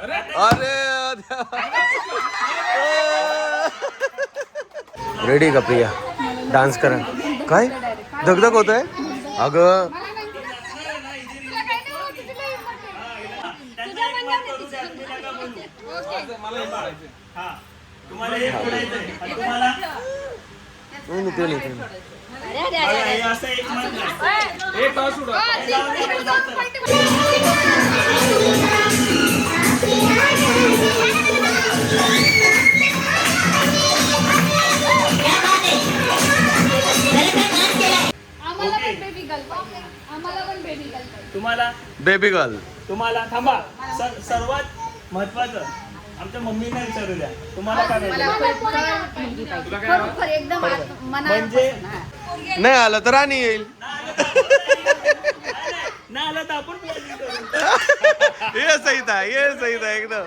अरे रेडी का प्रिया डान्स करा काय धगधग होत आहे अगं तुम्हाला बेबी गर्ल तुम्हाला थांबा सर्वात महत्वाचं आमच्या मम्मीने विचारू द्या तुम्हाला काय म्हणजे नाही आलं तर राणी येईल नाही आलं तर आपण planning करू. ये सही था एकदम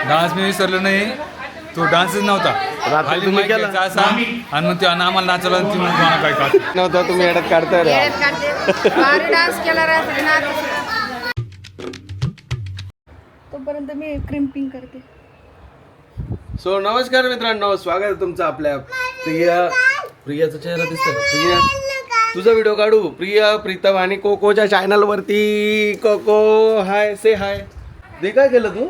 डान्स मी विसरलो नाही तो डान्सच नव्हता रात्री खाली तुम्ही mic केला? घ्यायचा असा आणि मग ते आम्हाला नाचवलं आणि ती म्हणते मला काय का नव्हता तुम्ही येड्यात काढताय रे. डान्स केला तोपर्यंत मी क्रिम्पिंग करते. सो नमस्कार मित्रांनो स्वागत आहे तुमचं आपल्या प्रियाचा चेहरा दिसतोय प्रिया तुझा व्हिडिओ काढू प्रिया प्रीतम आणि कोकोच्या चॅनल वरती कोको हाय से हाय दे काय केलं तू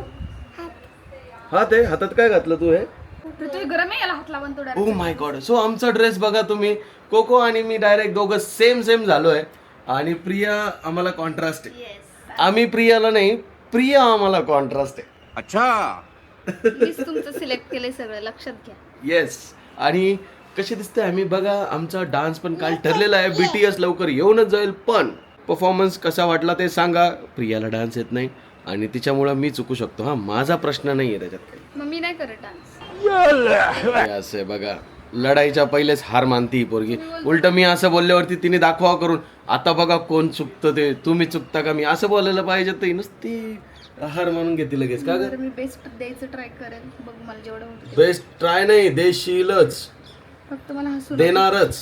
हात आहे हातात काय घातलं तू हे तू गरम आहे याला हात लावून तो ओ माय गॉड सो आमचा ड्रेस बघा तुम्ही कोको आणि मी डायरेक्ट दोघं सेम झालोय आणि प्रिया आम्हाला कॉन्ट्रास्ट आहे आम्ही प्रियाला नाही प्रिया आम्हाला कॉन्ट्रास्ट आहे अच्छा मीच तुमचं सिलेक्ट केलंय सगळं लक्षात घ्या. येस आणि कसे दिसते आम्ही बघा आमचा डान्स पण काल ठरलेला आहे BTS लवकर येऊनच जाईल पण परफॉर्मन्स कसा वाटला ते सांगा प्रियाला डान्स येत नाही आणि तिच्यामुळे मी चुकू शकतो हा माझा प्रश्न नाही आहे त्याच्यात काही मग मी नाही करत डान्स. असं बघा लढाईच्या पहिलेच हार मानती ही पोरगी उलट मी असं बोलल्यावरती तिने दाखवा करून आता बघा कोण चुकतं ते तुम्ही चुकता का मी असं बोलायला पाहिजे तर नुसती हार मानून घेते लगेच का तर मी बेस्ट द्यायचं ट्राय करेन बघ मला जेवढं होतं बेस्ट ट्राय नाही देशीलच फक्त मला हसून देणारच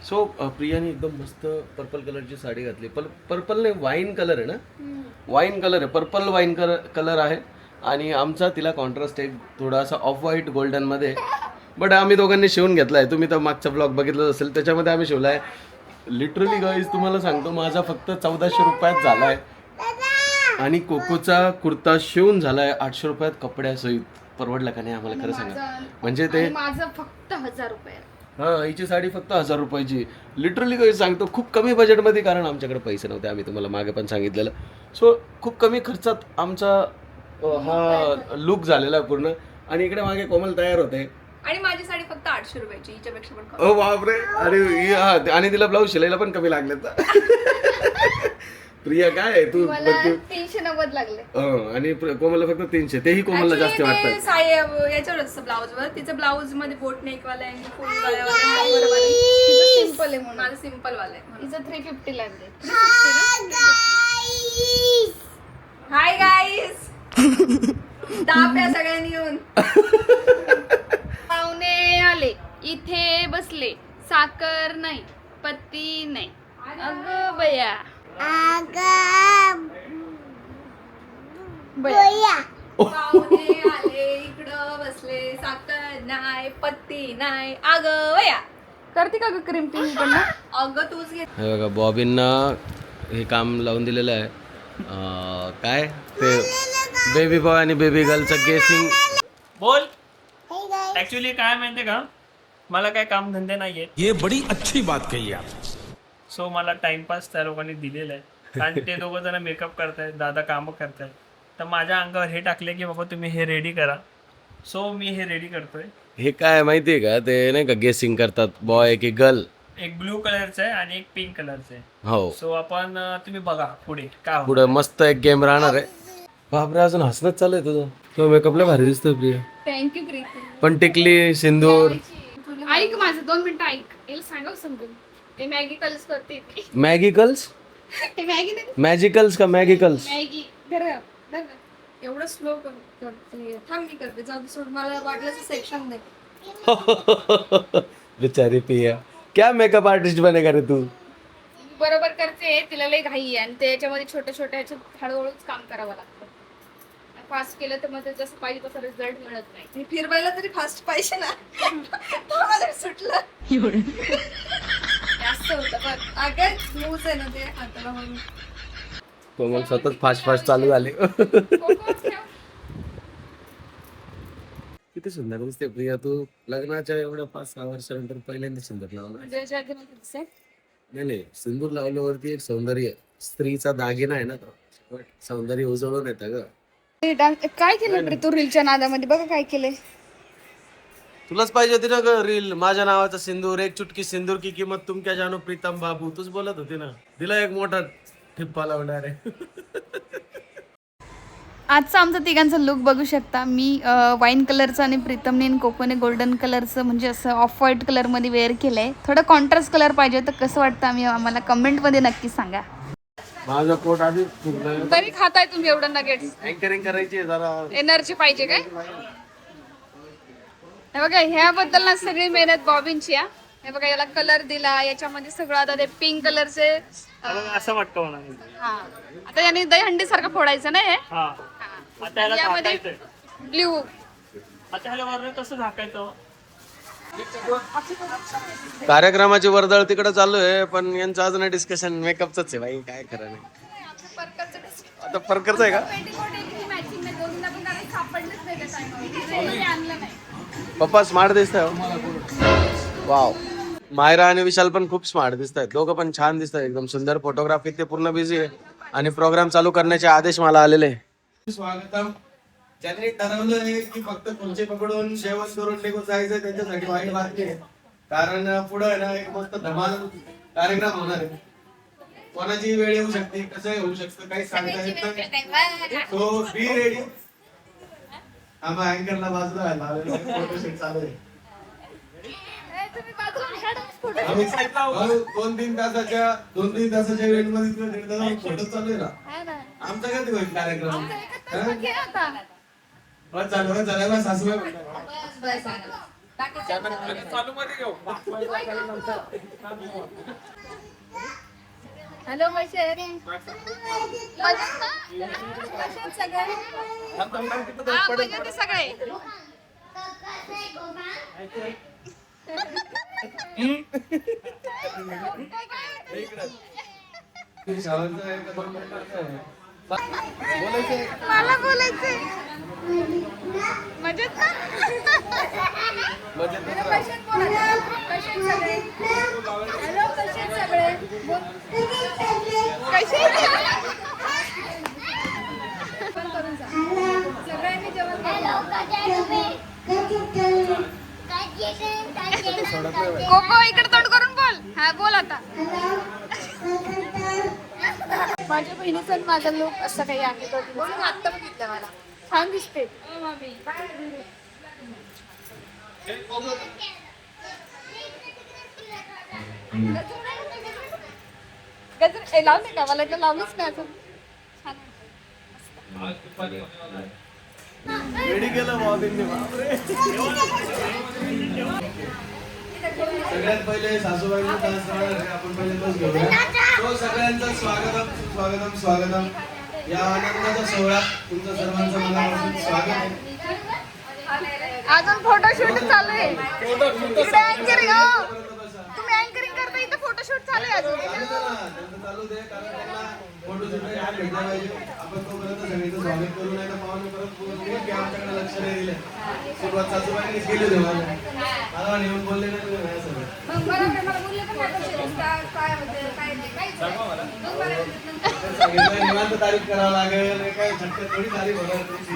सो प्रियाने एकदम मस्त पर्पल कलरची साडी घातली पर्पल नाही वाईन कलर आहे ना वाईन कलर आहे पर्पल वाईन कलर आहे आणि आमचा तिला कॉन्ट्रास्ट आहे थोडासा ऑफ व्हाईट गोल्डन मध्ये बट आम्ही दोघांनी शिवून घेतलाय तुम्ही तर मागचा ब्लॉग बघितलं असेल त्याच्यामध्ये आम्ही शिवलाय लिटरली गाईज तुम्हाला सांगतो माझा फक्त 1400 रुपयात झालाय आणि कोकोचा कुर्ता शिवून झालाय 800 रुपयात कपड्यासहित परवडला का नाही आम्हाला खरं सांगा म्हणजे ते माझं फक्त 1000 रुपये हा हिची साडी फक्त 1000 रुपयाची लिटरली काही सांगतो खूप कमी बजेटमध्ये कारण आमच्याकडे पैसे नव्हते आम्ही तुम्हाला मागे पण सांगितलेलं सो खूप कमी खर्चात आमचा हा लुक झालेला आहे पूर्ण आणि इकडे मागे कोमल तयार होते आणि माझी साडी फक्त 800 रुपयाची हिच्यापेक्षा पण कमी. ओ बापरे अरे आणि तिला ब्लाऊज शिलायला पण कमी लागले प्रिया काय आहे तू मला 390 लागले आणि कोमलला फक्त 300 तेही कोमलला जास्त वाटतं याच्यावर असतं ब्लाऊज वर तिचं ब्लाऊज मध्ये बोट नेक वाला आहे फुल सिंपल आहे म्हणून माझं सिंपल वाला आहे तिचं 350 लागले. हाय गाईस दाप्या सगळ्यांनी येऊन पाहुणे आले इथे बसले साखर नाही पत्ती नाही अगं बया पाहुणे आले इकडं बसले साखर नाही पत्ती नाही अगं बया करते का ग क्रिम्पिंग पण अगं तूच घे हे बघा बॉबींना हे काम लावून दिलेलं आहे काय ते बेबी बॉय आणि बेबी गर्लचं गेसिंग बोल ऍक्च्युली काय माहितीये का मला काय काम धंदे नाहीये ये बड़ी अच्छी बात कही आप सो मला टाइमपास त्या लोकांनी दिलेला आहे कारण ते दोघं जण मेकअप करतायत दादा कामं करतायत तर माझ्या अंगावर हे टाकले की बाबा तुम्ही हे रेडी करा सो मी हे रेडी करतोय हे काय माहितीये का ते नाही का गेसिंग करतात बॉय की गर्ल एक ब्लू कलरचं आहे आणि एक पिंक कलरचं आहे हो सो आपण तुम्ही बघा पुढे काय होतं. पुढे मस्त एक गेम राहणार आहे बापरे अजून हसणंच चालू आहे तुझं तो मेकअपला भारी दिसतोय प्रिया थँक्यू प्रीती पण टिकली सिंदूर ऐक माझं 2 मिनिटं ऐक याला सांगाव समजून ते मॅगी कल्स करते मॅगिकल्स ते मॅगी नाही मॅजिकल्स का मॅगिकल्स मॅगी एवढं स्लो करते थांब मी करते जाऊ दे, सोड मला वाटलं सेक्शन दे बेचारी पिया क्या मेकअप आर्टिस्ट बनेगा रे तू बरोबर करते, तिला लई घाई आहे आणि त्याच्यामध्ये छोट्या छोट्या ह्याच्यात हळूहळूच काम करावं लागतं. फास्ट केलं तर मग जसं पाहिजे तसं रिझल्ट मिळत नाही. फिरवायला तरी फास्ट पाहिजे ना. मला सुटलं जास्त होतं पण अगं स्मूथ आहे ना ते हाताला म्हणून. तो मग सतत फास्ट फास्ट चालू झाले. किती सुंदर दिसते प्रिया तू. लग्नाच्या एवढ्या 5-6 वर्षानंतर पहिल्यांदा सिंदूर लावला. नाही नाही, सिंदूर लावल्यावरती एक सौंदर्य, स्त्रीचा दागिना आहे ना तो, सौंदर्य उजळून येतं ग. काय केलं रे तू रीलच्या नादामध्ये? बघा काय केलंय. तुलाच पाहिजे होती ना ग रील. माझ्या नावाचा सिंदूर, एक चुटकी सिंदूर की किंमत तुम क्या जानो प्रीतम बाबू. तूच बोलत होती ना. दिला एक मोठा ठिप्पा लावणार आहे. आजचा आमचा तिघांचा लुक बघू शकता. मी वाईन कलरचं आणि प्रीतमने आणि कोकोने गोल्डन कलरचं म्हणजे असं ऑफ व्हाईट कलरमध्ये वेअर केलंय. थोडं कॉन्ट्रास्ट कलर पाहिजे होतं. कसं वाटतं आम्हाला कमेंटमध्ये नक्की सांगा. माझं पोट आधी फुगलं. तरी खाताय तुम्ही एवढं नगेट्स. अँकरिंग करायची जरा एनर्जी पाहिजे काय? हे बघा ह्याबद्दल ना सगळी मेहनत बॉबिनची आहे. हे बघा याला कलर दिला, याच्यामध्ये सगळं आता ते पिंक कलरचे. असं वाटतं मला. हा आता याने दहीहंडी सारखं फोडायचं ना हे. हा आता ह्याला यामध्ये झाकायचंय. ब्ल्यू. आता ह्याला वरण कसं झाकायचं? कार्यक्रमाची वर्दळ तिकडे चालू आहे, पण यांचं अजून डिस्कशन मेकअपच आहे भाई. काय खरं नाही. आता परकरच आहे का? पप्पा स्मार्ट दिसत आहे. वाव. मायरा आणि विशाल पण खूप स्मार्ट दिसत आहेत. दोघं पण छान दिसत आहेत, एकदम सुंदर. फोटोग्राफी ते पूर्ण बिझी आहे आणि प्रोग्राम चालू करण्याचे आदेश मला आलेले आहे. स्वागतम. ज्यांनी ठरवलं की फक्त खुर्ची पकडून जेवण करून निघून जायचं त्यांच्यासाठी वाईट बातमी आहे. कारण पुढे ना एक मस्त धमाल कार्यक्रम होणार आहे. कोणाची वेळ येऊ शकते, कसं होऊ शकतं काही सांगता येत नाही. So be ready. आम्हा अँकरला बाजूला लावलेला फोटोशूट चालू आहे. आम्ही 2-3 तासाच्या इव्हेंट मध्ये फोटो चालू आहे ना. आमचा कधी होईल कार्यक्रम? चालू सासूबाई हॅलो सगळे. मला बोलायचंय मजेत ना. हॅलो कसे सगळे कसे सगळ्यांनी जेवण कोको इकडे तोंड करून बोल. हा बोल आता. माझ्या बहिणीचा माझा लुक असं काही आहे म्हणून आत्ता बघितलं मला छान दिसते. गजर लावले का? मला लावलीच नाही अजून. रेडी केलं बॉबींनी. सगळ्यात पहिले सासूबाईंना आपण पहिले तोच घेऊया. तो सगळ्यांचं स्वागतम स्वागतम. या आनंदाचा सोहळा तुमचं सर्वांचं मनापासून स्वागत आहे. अजून फोटोशूट चालू आहे. इकडे अँकरिंग. तुम्ही अँकरिंग करता, इथं फोटोशूट चालू आहे अजून. त्यांचं चालू दे, कारण त्यांना फोटोशूट भेटला पाहिजे. आपण तोपर्यंत सगळीचं स्वागत करू. नाही तर पाहून परत आमच्याकडे लक्ष नाही दिले. सुरुवात सासूबाईंनीच केली होती. मला येऊन बोलले नाही सगळं. निवांत तारीख करावं लागेल. काय झटकत थोडी तारीख होणार तुमची.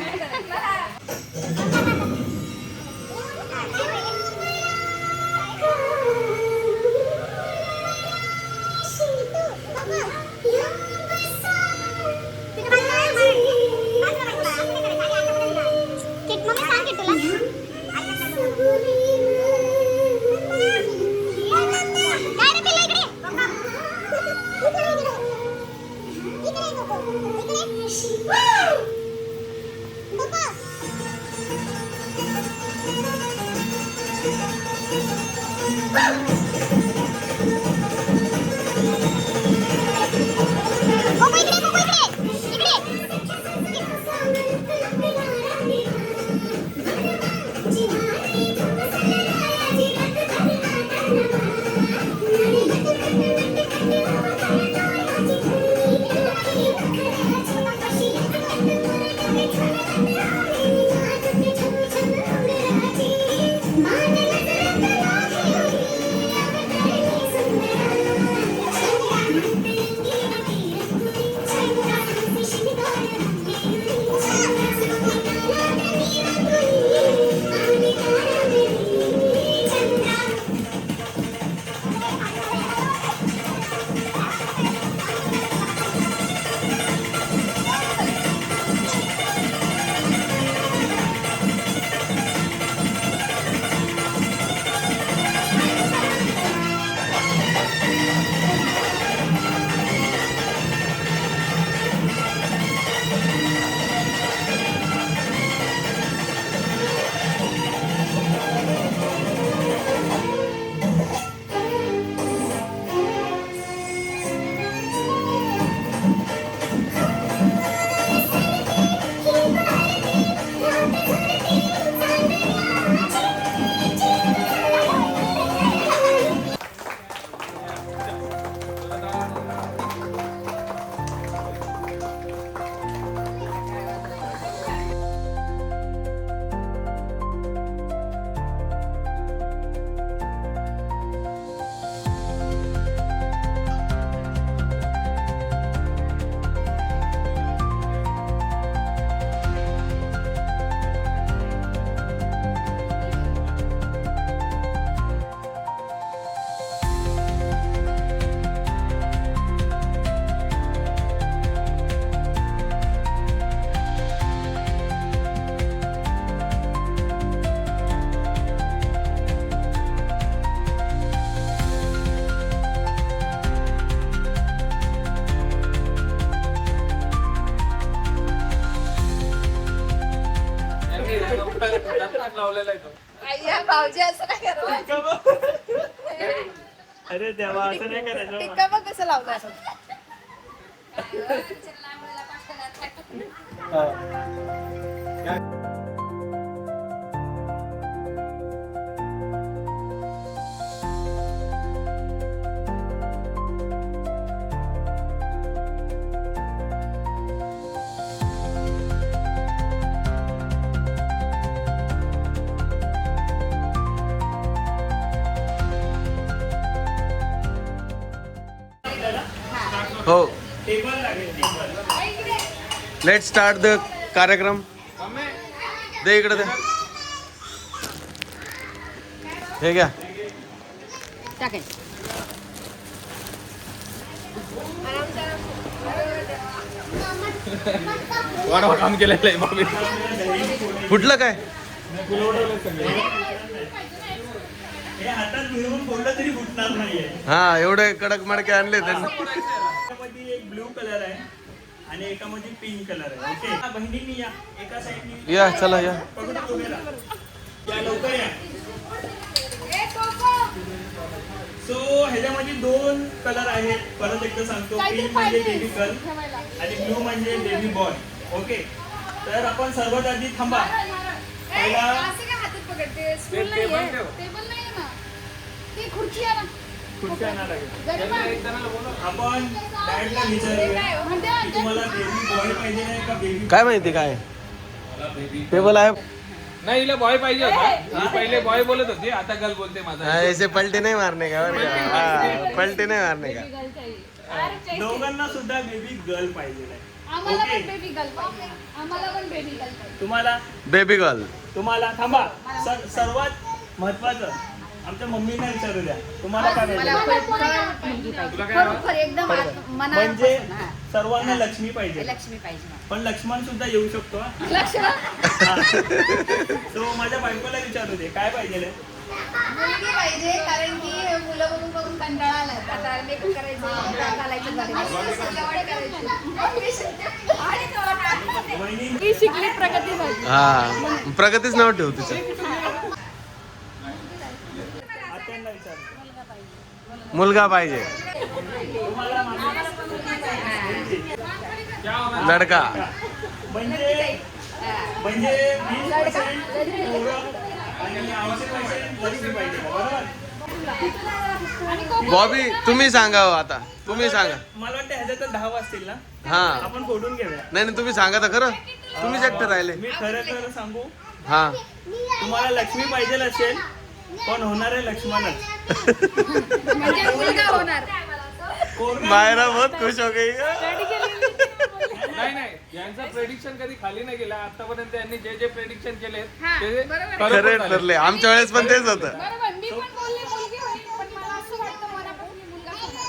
लावलेला आहे तो. अय्या, भाऊजी असं नाही करत. अरे देवा असं नाही करायचं टिक्का बघ कसं लावलं असं. हो, टेबल लागेल टेबल. लेट स्टार्ट द कार्यक्रम. दे इकडे दे. हे घ्या. वाढवा काम केलेलं आहे बाबी. फुटलं काय? हे हातात मिळवून बोललं तरी फुटणार नाहीये. हा, एवढे कडक मडके आणले त्यांनी. एकामध्ये एक ब्लू कलर आहे आणि एकामध्ये पिंक कलर आहे. ओके बहिणींनी या एका साईडनी या, चला या. पकडून उभे राहा. या लवकर या. सो ह्याच्यामध्ये 2 कलर आहेत. परत एकदा सांगतो, पिंक म्हणजे बेबी गर्ल आणि ब्लू म्हणजे बेबी बॉय. ओके, तर आपण सर्वात आधी थांबा. पहिला असं काय हातात पकडते? स्टूल नाहीये. टेबल नाहीये ना. ती खुर्ची आहे ना. खुर्ची आणायला लागेल. गरबा. आपण डॅडला विचारूया म्हणते की तुम्हाला बेबी बॉय पाहिजे आहे का बेबी. काय माहिती काय टेबल आहे? नाही हिला बॉय पाहिजे होता. ही पहिले बॉय बोलत होती, आता गर्ल बोलते माझा. ऐसे पलटी नाही मारने का बरं का? हा, पलटी नाही मारने का. दोघांना सुद्धा बेबी गर्ल पाहिजे आहे. आम्हाला ओके. पण बेबी गर्ल पाहिजे. आम्हाला पण बेबी गर्ल पाहिजे. तुम्हाला बेबी गर्ल. तुम्हाला थांबा. सर्वात महत्वाचं आमच्या मम्मीला विचारू द्या, तुम्हाला काय पाहिजे. खरोखर एकदम म्हणजे सर्वांना लक्ष्मी पाहिजे, लक्ष्मी पाहिजे. पण लक्ष्मण सुद्धा येऊ शकतो. सो माझ्या बायकोला विचारू दे काय पाहिजे. मुलगी पाहिजे कारण की मुलं बघून बघून कंटाळा आलाय. आता मेकअप करायचं, घालायचं ती शिकली प्रगती झाली. हा, प्रगतीच नाव ठेव तिचं. आत्यांना विचारू. मुलगा पाहिजे. लडका. म्हणजे 20% पोरं आणि 80% लक्ष्मी पाहिजे. बरोबर. बॉबी तुम्ही सांगा हो आता. तुम्ही सांगा. मला वाटतं ह्याच्यात तर 10 वाजतील ना. हा, आपण फोडून घेऊया. नाही तुम्ही सांगा तर खरं. तुम्हीच एकटे राहिले. मी खरं सांगू, हा, तुम्हाला लक्ष्मी पाहिजे असेल पण होणार आहे लक्ष्मणच. म्हणजे मुलगा होणार. मायरा बहुत खुश हो गई. नाही नाही, यांचं प्रेडिक्शन कधी खाली नाही गेला आतापर्यंत. यांनी जे जे प्रेडिक्शन केले हा, ते बरोबर. खरे ठरले. आमच्या वेळेस पण तेच होतं. बरोबर, मी पण बोलले मुलगी होईल, पण मला असं वाटतं मनापासून मुलगा होणार.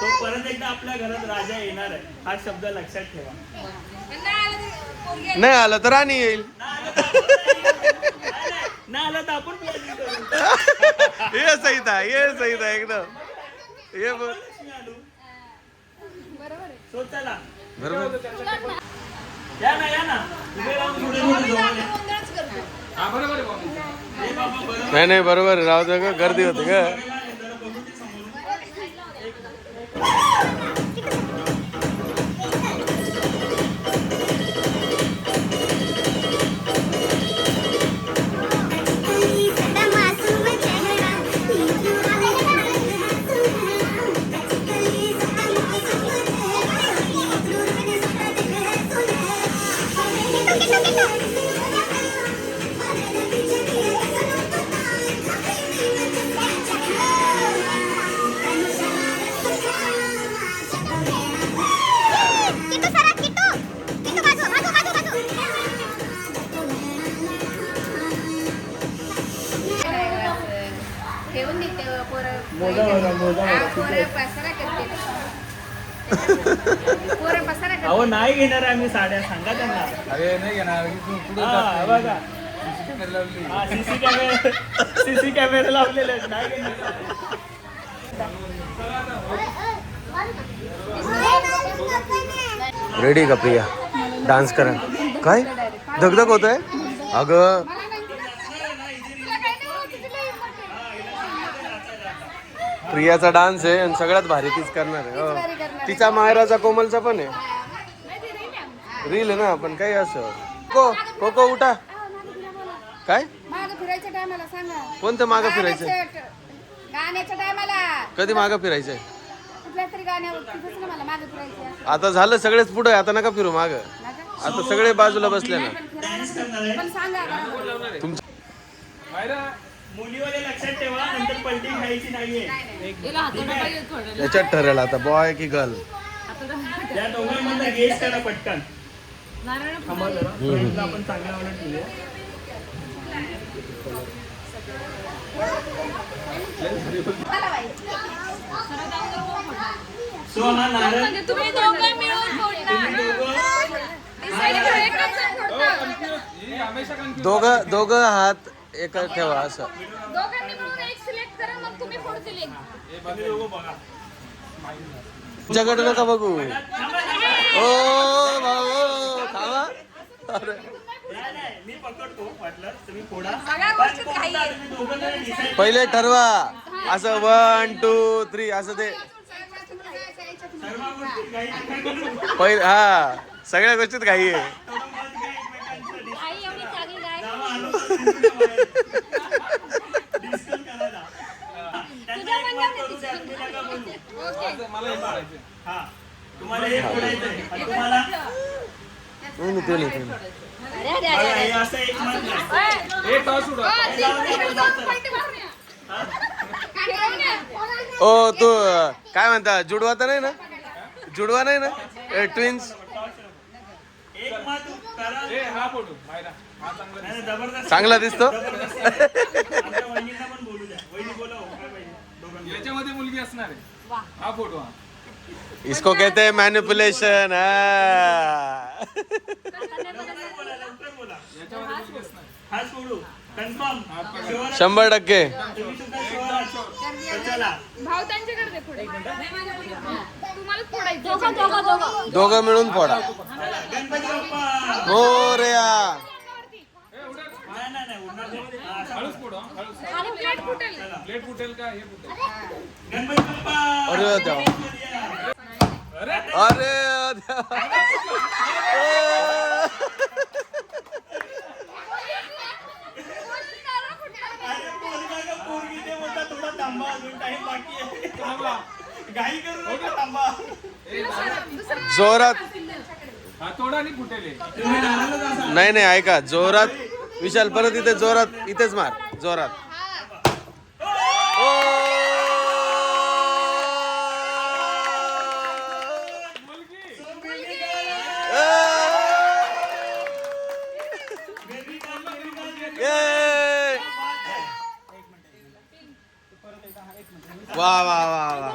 तो परत एकदा आपल्या घरात राजा येणार आहे, हा शब्द लक्षात ठेवा. नाही आलं तर पोरगी नाही आलं तर राणी येईल. नाही आला तर आपण प्लॅनिंग करू. ये सही था, ये सही था एकदम. ये बोल. लक्ष्मी आलू. बरोबर आहे. सो चला बरोबर. या ना उभे राहून थोडे थोडे जवळ या. गोंधळच करतो. हा बरोबर आहे बाबा. हे बाबा बरोबर. नाही नाही बरोबर आहे. राहू दे ग, गर्दी होती ग. जरा बघू दे समोरून. ठेवून देते पोरं. पोरं पसारा करते. पोरं पसारा करते. अहो नाही घेणार आम्ही साड्या, सांगा त्यांना. अरे नाही घेणार तू पुढे हा बघा, लावली. हा सीसी कॅमेरा लावलेले आहेत. नाही घेणार. रेडी का प्रिया? डान्स करा. काय दगदग होत आहे अगं? प्रियाचा डान्स आहे आणि सगळ्यात भारी तीच करणार आहे हो. तिचा मायराचा कोमलचा पण आहे रील आहे ना पण काही असं कोको उठा काय मागं फिरायच्या टायमाला सांगा. कोणतं मागं फिरायचं गाण्याच्या टायमाला कधी मागं फिरायचंय कुठल्या तरी गाण्यावर तिथंच ना मला मागं फिरायचं. आता झालं सगळेच पुढे आता नका फिरू माग आता सगळे बाजूला बसले ना पण सांगा बरं. मायरा मुलीवाले लक्षात ठेवा नंतर पलटी खायची नाहीये. याच्यात ठरेल आता बॉय की गर्ल या दोघांमध्ये गेस करा पटकन. थांबा जरा. फ्रेंडला आपण चांगला वाला ठेवूया. सो हा नारळ तुम्ही दोघं मिळून फोडणार. ही हमेशा कन्फ्युज दोघं हात एक ठेवा असं दोघांनी मिळून एक सिलेक्ट करा मग तुम्ही फोडतील एक. तुम्ही दोघं बघा. तुमच्याकडे नका बघू ओ भाऊ थांबा अरे नाही, नाही, मी पकडतो वाटलं तुम्ही फोडा. सगळ्या पण गोष्टीत कोणता घाई आहे. तुम्ही दोघं जण decide पहिले ठरवा असं 1 2 3 असं ते सर्व गोष्टी काही नका करू. पहिले हा सगळ्या गोष्टीत घाई आहे थोडं मत घ्या एकमेकांचं. आई एवढी चांगली गाय. जावा, आलो तर तुमच्या बाहेर. Discuss करायला. त्यांना एक मत करू द्या, तुम्ही नका बोलू. मला हे करायचं. हा, तुम्हाला हे फोडायचंय. आणि तुम्हाला नाही, ते नाही. बघा, हे असं एक मत नाही. हे टॉस उडव. ओ तू काय म्हणता जुडवा तर नाही ना जुडवा नाही ना ट्विन्स एक मत करा. हे हा फोटो मायरा हा चांगला नाही, नाही, जबरदस्त. चांगला दिसतो जबरदस्त आहे. आमच्या वहिनींना पण बोलू द्या. वहिनी बोला, हो, काय पाहिजे दोघांना. याच्यामध्ये मुलगी असणार आहे हा फोटो हा इसको कहते हैं मैनिपुलेशन लवकर बोला, लवकर बोला. याच्यामध्ये मुलगी असणार आहे. हा सोडू. कन्फर्म. शुअर? 100% तुम्ही सुद्धा शुअर आहात? तर चला. भाव त्यांच्याकडे दे पुढे. तुम्हालाच फोडायचं. दोघं मिळून फोडा चला. गणपती बाप्पा. मोरया नाही, नाही, नाही, उडणार नाही. हा, असं. हळूच फोडो हा, हळूच आणि प्लेट फुटेल. प्लेट फुटेल का हे फुटेल गणपती बाप्पा. अरे देवा अरे देवा अरे पोरगा का पोरगी ते बोलता थोडा थांबा अजून टाइम बाकी आहे. थांबा. घाई करू नका थांबा. जोरात हा तोडा आणि फुटेल हे. तुम्ही लहानच असाल. नाही नाही ऐका जोरात विशाल परत इथे जोरात इथेच मार जोरात ओ! ए! वा वा वा वा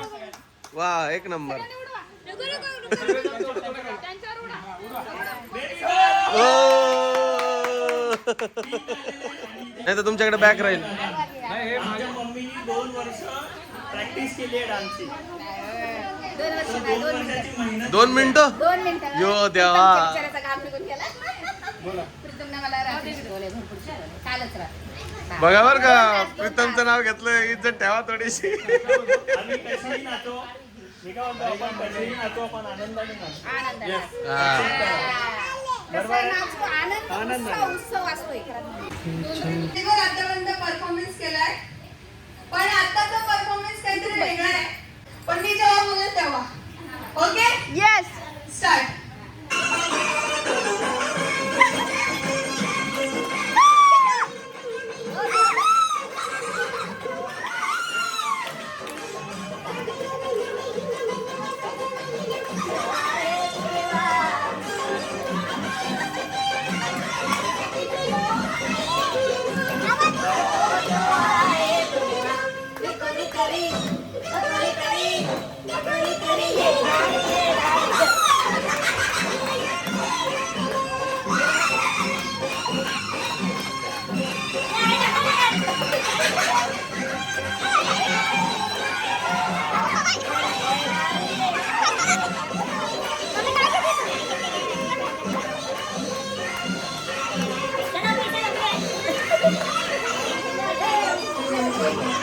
वा एक नंबर त्यांच्यावर उडा. ओ! नाही तर तुमच्याकडे बॅक राहील नाही हे माझ्या मम्मीनी 2 वर्ष प्रॅक्टिस केली आहे डान्सची. 2 वर्षाची मेहनत. 2 मिनिटं 2 मिनिटं. यो देवा बिचाऱ्याचा घाम निघून गेला. प्रीतमने मला रात्री शिकवलंय भरपूर. कालच रात्री. बघा बर का प्रीतमचं नाव घेतलं इज्जत ठेवा थोडीशी आम्ही कशीही नाचो. मी काय म्हणतो आपण कशीही नाचो आपण आनंदाने नाचो. आनंदाने. हा. कसं नाचतो, आनंद उत्सव असतोय. आतापर्यंत परफॉर्मन्स केलाय पण आताचा परफॉर्मन्स काहीतरी वेगळा आहे. पण मी जेव्हा बोलेल तेव्हा ओके येस स्टार्ट.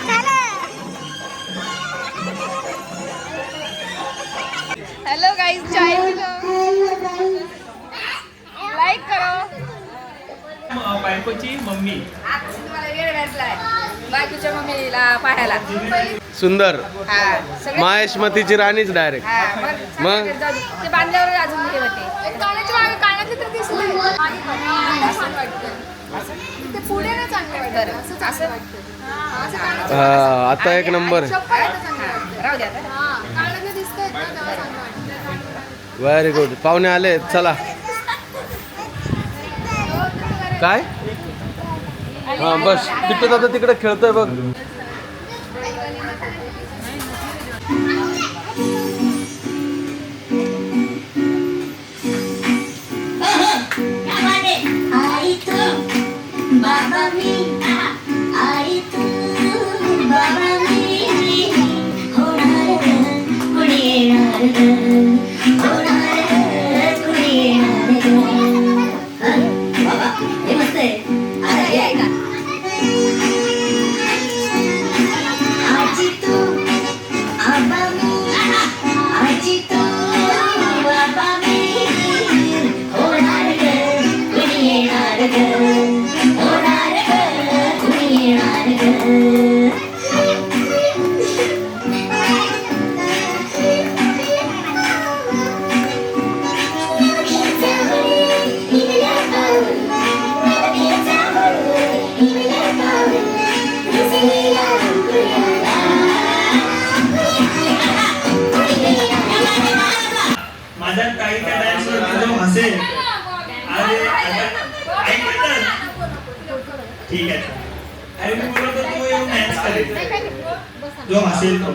चला गाइस चाय लाईक करो. बायकोची मम्मी तुम्हाला वेळ भेटलाय बाकीच्या मम्मीला पाहायला. सुंदर हा सगळे माहेशमतीची राणीच डायरेक्ट. हा मग? मग जाऊ दे. ते बांधल्यावर अजून हे होते कानाच्या मागे कानातले तर दिसले ते पुढे ना चांगलं वाटतं असं वाटतं. हा, आता एक नंबर आहे. राहू द्या कानातले दिसतंय ना तेव्हा चांगलं वाटतं. Very good. पाहुणे आले चला. काय हा बस तिकडे आता तिकडे खेळतोय बघ. आई तू बाबा मी आई तू बाबा मी होणार ग कुणी येणार ग होणार ग कुणी येणार ग. बाबा हे मस्त आहे. अरे ऐका आजी तू आबा मी आजी तू बाबा मी होणार ग कुणी येणार ग होणार ग कुणी येणार ग. माझ्या ताईच्या डान्स वरती जो हसेल अरे ऐकलं तर ठीक आहे. अरे मी बोलतो तो येऊन डान्स करेल जो हसेल तो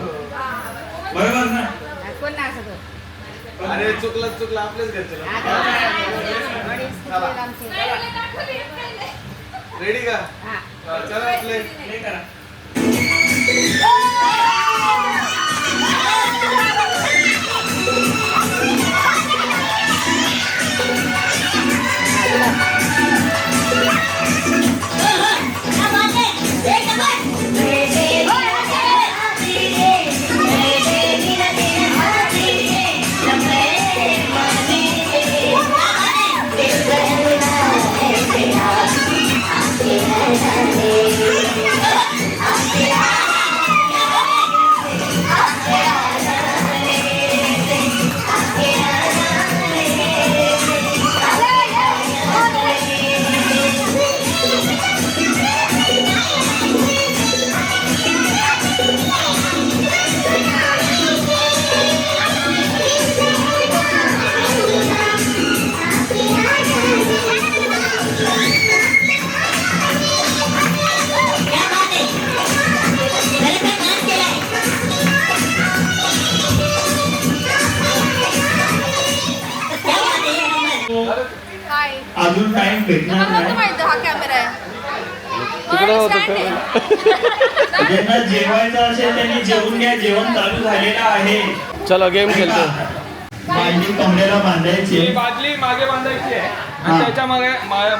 बरोबर ना. कोण नाही असं अरे चुकलं आपलेच घरचे. रेडी का चला आपले प्ले करा. काय अजून टाइम भेटणार तुम्हाला नाही. माहिती हा कॅमेरा आहे. तिकडं होतं stand आहे. ज्यांना जेवायचं असेल त्यांनी जेवून घ्या. जेवण चालू झालेलं आहे. चलो गेम खेळतो. बांधली कमरेला बांधायची. ही बादली मागे बांधायची आहे आणि त्याच्या मागे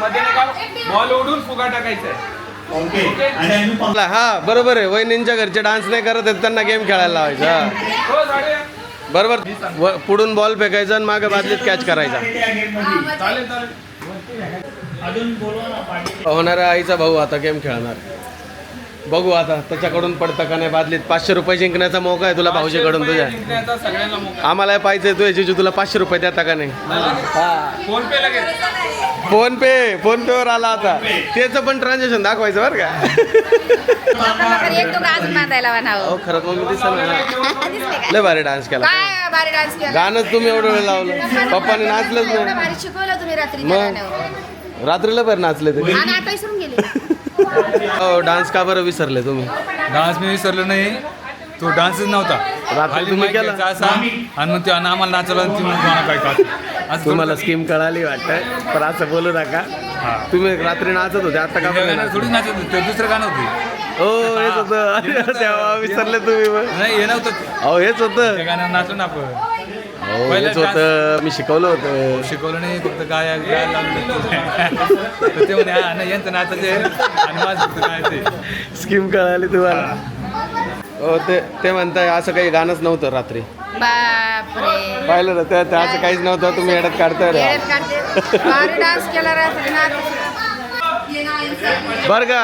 मध्ये नाही का बॉल ओढून फुगा टाकायचा आहे. ओके आणि आम्ही हा बरोबर आहे. वहिनींच्या घरचे डान्स नाही करत आहेत त्यांना गेम खेळायला लावायचा. हो झाले बरोबर पुढून बॉल फेकायचा आणि मागे बादलीत कॅच करायचा. चालेल चालेल. अजून बोलवा ना पाटील. होणाऱ्या आईचा भाऊ आता गेम खेळणार. बघू आता त्याच्याकडून पडतं का नाही बादलीत. 500 रुपये जिंकण्याचा मौका आहे तुला भाऊजीकडून तुझ्या. जिंकण्याचा सगळ्यांना मोका. आम्हाला पाहिजे तुझ्या जिजू तुला 500 रुपये देता का नाही. फोन पे लगेच. फोन पे वर आला आता. त्याचं पण ट्रान्झॅक्शन दाखवायचं बरं का. एक दोघं अजून बांधायला म्हणावं. अहो खरंच मग मी दिसलं ना. लय भारी डान्स केला. काय भारी डान्स केला. गाणंच तुम्ही एवढं वेळ लावलं. पप्पाने नाचलंच एवढं नाही. भारी शिकवलं तुम्ही रात्री मग? गाण्यावर. रात्रीला बरं नाचले ते. आणि आता विसरून गेले. हो डान्स का बरं विसरले तुम्ही. डान्स मी विसरलो नाही. तो डान्सच नव्हता. रात्री खाली तुम्ही mic केला? घ्यायचा असा आणि मग ते आम्हाला नाचवलं आणि ती मग गाणं काय का असं तुम्हाला थोडं- स्कीम कळाली वाटतं पण असं बोलू नका. तुम्ही रात्री नाचत होते आता का त्या बरं गाण्यात थोडी नाचत? नाचत होतं. ते दुसरं गाणं होतं. हो हेच होतं. अरे तेव्हा विसरले तुम्ही मग. नाही हे नव्हतं. अहो हेच होतं. त्या गाण्यावर नाचलो ना आपण. हो हेच होतं. मी शिकवलं होतं. शिकवलं नाही फक्त गायला लागलो. तर ते म्हणे हा नाही यांचं नाचायचं आहे आणि माझं फक्त गायचं आहे. स्कीम कळाली तुम्हाला. हो ते म्हणताय असं काही गाणंच नव्हतं रात्री. बापरे पाहिलं ना त्याचं काहीच नव्हतं. तुम्ही येड्यात काढताय रे. भारी डान्स केला रात्री ना. बर का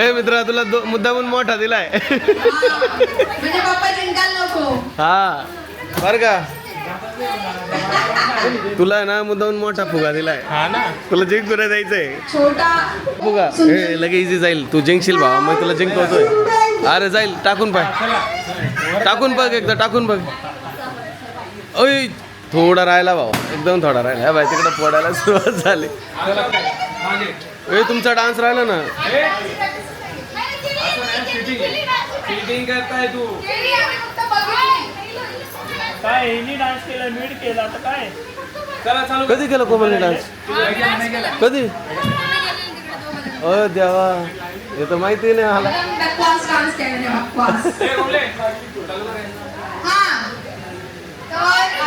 ए मित्रा तुला मुद्दामून मोठा दिलाय. म्हणजे पप्पा जिंकायला नको. हा बर का तुला ना मुद्दामून मोठा फुगा दिलाय. हा ना. तुला जिंकून द्यायचंय छोटा फुगा. हे लगे इझी जाईल. तू जिंकशील भावा. मग तुला जिंकवतोय. अरे जाईल. टाकून पाय. टाकून बघ एकदा. टाकून बघ. ओय थोडा राहिला भावा. एकदम थोडा राहिला. भाई तिकडे पडायला सुरुवात झाली. ए तुमचा डान्स राहिला ना. फिटिंग करताय तू. काय हिनी डान्स केला मीड केला आता काय. चला चालू. कधी केलं कोमलने डान्स? कधी? ओ देवा हे तर माहिती नाही आला. बकवास डान्स केला बकवास. ए, ओले. हा तर